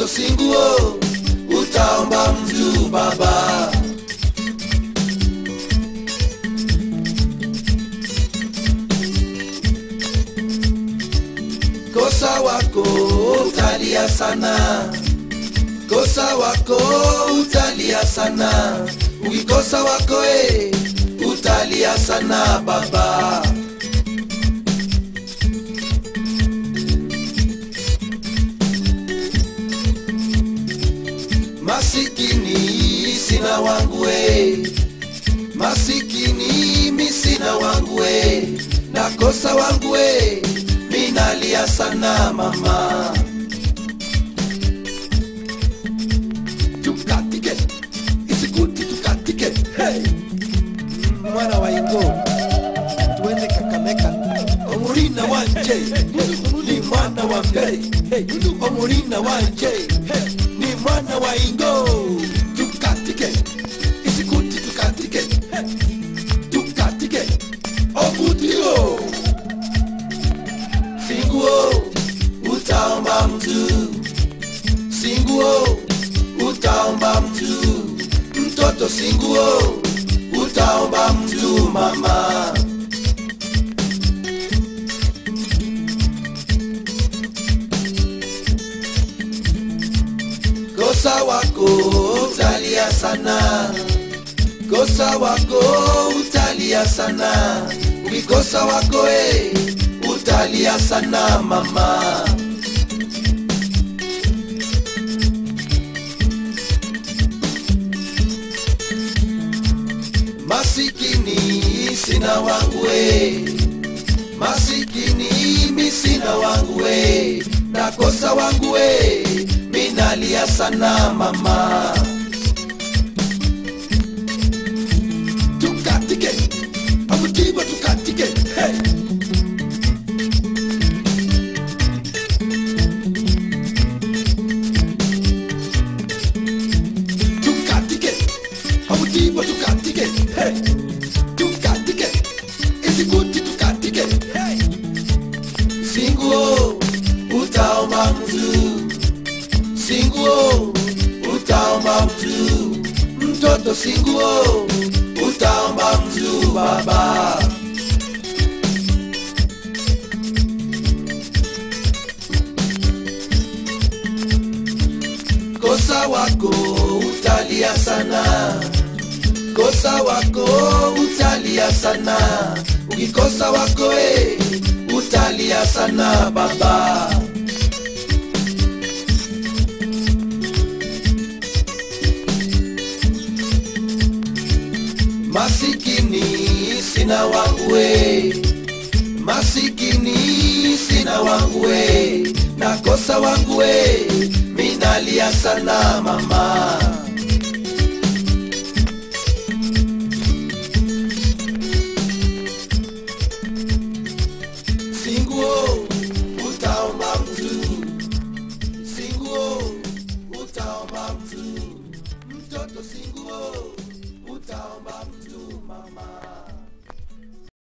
mtoto singuo, utaomba mtu baba. Kosa wako utalia sana, kosa wako utalia sana, ukikosa wako utalia sana baba. Masikini sina wangu masikini mi sina wangu nakosa wangu minalia sana mama. Tukatike isikuti tukatike, hey mwana wa Ingo tuende Kakamega. Omurina wanje ni mwana wa mbei, omurina wanje ni mwana wa Ingo. Tukatike isikuti tukatike, tukatike omudio. Singuo utaomba mtu, singuo utaomba mtu, mtoto singuo utaomba mtu mama. Kosa wako utalia sana, kosa wako utalia sana, ukikosa wako utalia sana mama. Masikini sina wangu masikini mi sina wangu nakosa wangu minalia sana mama. Tukatike amutiwa tukatike, hey tukatike amutiwa tukatike, hey tukatike isikuti tukatike, hey singuo utaomba mtu, singuo utaomba mtu, mtoto singuo utaomba mtu baba. Kosa wako utalia sana, kosa wako utalia sana, ukikosa wako utalia sana baba. Masikini sina wangu masikini sina wangu nakosa wangu minalia sana mama.